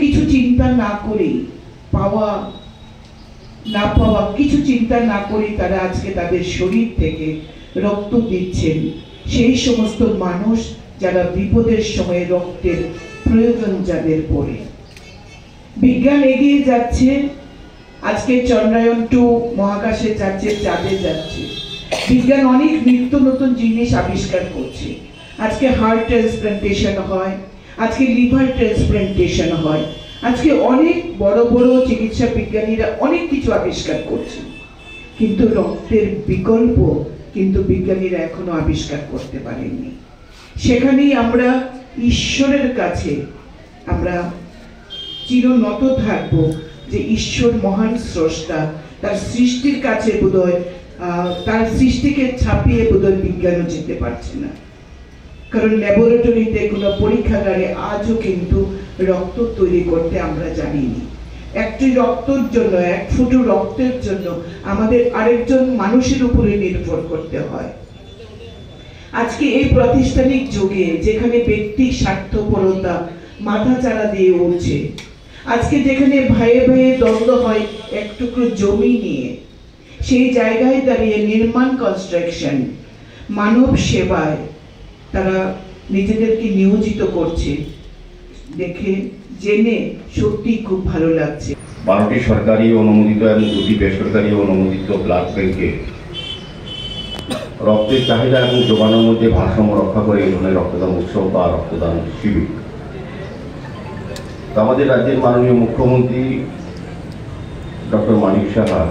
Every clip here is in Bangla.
কিছু চিন্তা না করে, পাওয়া না পাওয়া কিছু চিন্তা না করে তারা আজকে তাদের শরীর থেকে রক্ত দিচ্ছেন। সেই সমস্ত মানুষ যারা বিপদের সময় রক্তের প্রয়োজন যাদের পড়ে। বিজ্ঞান এগিয়ে যাচ্ছে, আজকে চন্দ্রায়ন 2 মহাকাশে যাচ্ছে, চাঁদে যাচ্ছে। বিজ্ঞান অনেক নিত্য নতুন জিনিস আবিষ্কার করছে। আজকে হার্ট ট্রান্সপ্লান্টেশন হয়, আজকে লিভার ট্রান্সপ্লান্টেশন হয়, আজকে অনেক বড় বড় চিকিৎসা বিজ্ঞানীরা অনেক কিছু আবিষ্কার করছে, কিন্তু রক্তের বিকল্প কিন্তু বিজ্ঞানীরা এখনো আবিষ্কার করতে পারেননি। সেখানেই আমরা ঈশ্বরের কাছে আমরা চিরনত থাকব যে ঈশ্বর মহান স্রষ্টা, তার সৃষ্টির কাছে বোধহয় তার সৃষ্টিকে ছাপিয়ে বোধহয় বিজ্ঞানও যেতে পারছে না। কারণ ল্যাবরেটরিতে কোনো পরীক্ষাগারে আজও কিন্তু রক্ত তৈরি করতে আমরা জানিনি। একটি রক্তের জন্য, এক ফুটো রক্তের জন্য আমাদের আরেকজন মানুষের উপরে নির্ভর করতে হয়। আজকে এই প্রাতিষ্ঠানিক যুগে যেখানে ব্যক্তির স্বার্থপরতা মাথা চাড়া দিয়ে উঠছে, আজকে যেখানে ভাইয়ে ভাইয়ে দ্বন্দ্ব হয় এক টুকরো জমি নিয়ে, সেই জায়গায় দাঁড়িয়ে নির্মাণ কনস্ট্রাকশন, মানব সেবায় তারা নিজেদেরকে নিয়োজিত করছে দেখে জেনে সত্যি খুব ভালো লাগছে। 12টি সরকারি অনুমোদিত এবং 2টি বেসরকারি অনুমোদিত ব্লাড ব্যাংকে রক্তের চাহিদা এবং যোগানোর মধ্যে ভারসাম্য রক্ষা করে এই ধরনের রক্তদান উৎসব বা রক্তদান শিবির। তো আমাদের রাজ্যের মাননীয় মুখ্যমন্ত্রী ডক্টর মানিক সাহা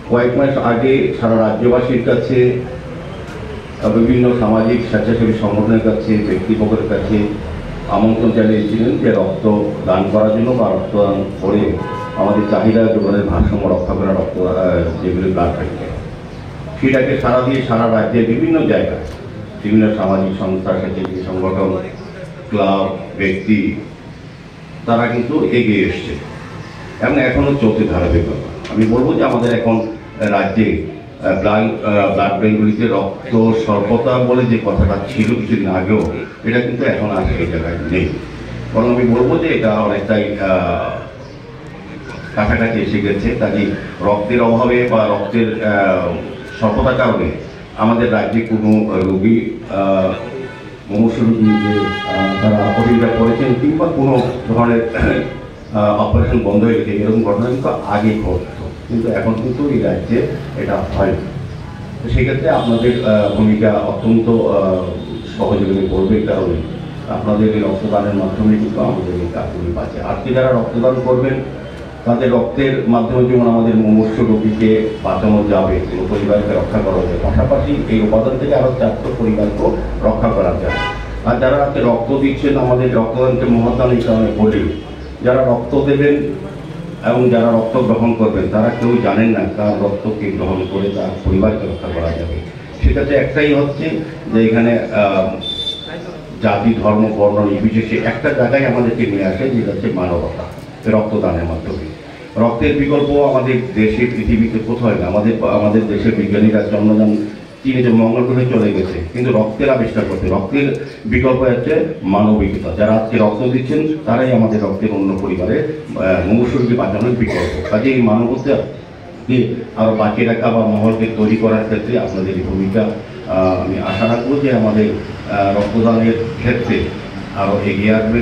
কয়েক মাস আগে সারা রাজ্যবাসীর কাছে, বিভিন্ন সামাজিক স্বেচ্ছাসেবী সংগঠনের কাছে, ব্যক্তিবর্গের কাছে আমন্ত্রণ জানিয়েছিলেন যে রক্ত দান করার জন্য বা রক্তদান করে আমাদের চাহিদা যোগানের ভারসাম্য রক্ষা করা রক্ত যেগুলি ব্লাড ব্যাংক, সেটাকে সারা দিয়ে সারা রাজ্যের বিভিন্ন জায়গায় বিভিন্ন সামাজিক সংস্থা, স্বেচ্ছাসেবী সংগঠন, ক্লাব, ব্যক্তি তারা কিন্তু এগিয়ে এসছে এবং এখনও চলতে ধারাবাহিকতা। আমি বলবো যে আমাদের এখন রাজ্যে ব্লাড ব্যাংকগুলিতে রক্ত স্বল্পতা বলে যে কথাটা ছিল কিছুদিন আগেও, এটা কিন্তু এখন আর সেই জায়গায় নেই। বরং আমি বলবো যে এটা অনেকটাই কাছাকাছি এসে গেছে। কাজে রক্তের অভাবে বা রক্তের স্বল্পতার কারণে আমাদের রাজ্যে কোনো রোগী মুমূর্ষু রোগী যে তারা অসুবিধা করেছেন কিংবা কোনো ধরনের অপারেশন বন্ধ হয়ে গেছে, এরকম ঘটনা কিন্তু আগে ঘটতো, কিন্তু এখন কিন্তু এই রাজ্যে এটা হয়। তো সেক্ষেত্রে আপনাদের ভূমিকা অত্যন্ত সহযোগিতা করবে, কারণে আপনাদের এই রক্তদানের মাধ্যমে কিন্তু আমাদের এই কাজগুলি বাঁচে। আজকে যারা রক্তদান করবেন তাদের রক্তের মাধ্যমে যেমন আমাদের মুমূর্ষু রোগীকে বাঁচানো যাবে, কোনো পরিবারকে রক্ষা করা যাবে, পাশাপাশি এই উপাদান থেকে আরও 4টা পরিবারকেও রক্ষা করা যায়। আর যারা আজকে রক্ত দিচ্ছেন, আমাদের রক্তদানকে মহাদান এই কারণে বলি, যারা রক্ত দেবেন এবং যারা রক্ত গ্রহণ করবেন তারা কেউ জানেন না কার রক্তকে গ্রহণ করে তার পরিবারকে রক্ষা করা যাবে। সেটাতে একটাই হচ্ছে যে এখানে জাতি, ধর্ম, বর্ণ নির্বিশেষে একটা জায়গায় আমাদেরকে নিয়ে আসে, যেটা হচ্ছে মানবতা, রক্তদানের মাধ্যমে। রক্তের বিকল্প আমাদের দেশে, পৃথিবীতে কোথাও না। আমাদের দেশের বিজ্ঞানীরা চন্দ্রযান 3 যে মঙ্গল গ্রহে চলে গেছে, কিন্তু রক্তের আবিষ্কার করতে, রক্তের বিকল্প হচ্ছে মানবিকতা। যারা আজকে রক্ত দিচ্ছেন তারাই আমাদের রক্তের অন্য পরিবারে মুমূর্ষুকে বাঁচানোর বিকল্প। কাজে এই মানবতাকে আরও বাঁচিয়ে রাখা বা মহলকে তৈরি করার ক্ষেত্রে আপনাদের এই ভূমিকা আমি আশা রাখবো যে আমাদের রক্তদানের ক্ষেত্রে আরও এগিয়ে আসবে।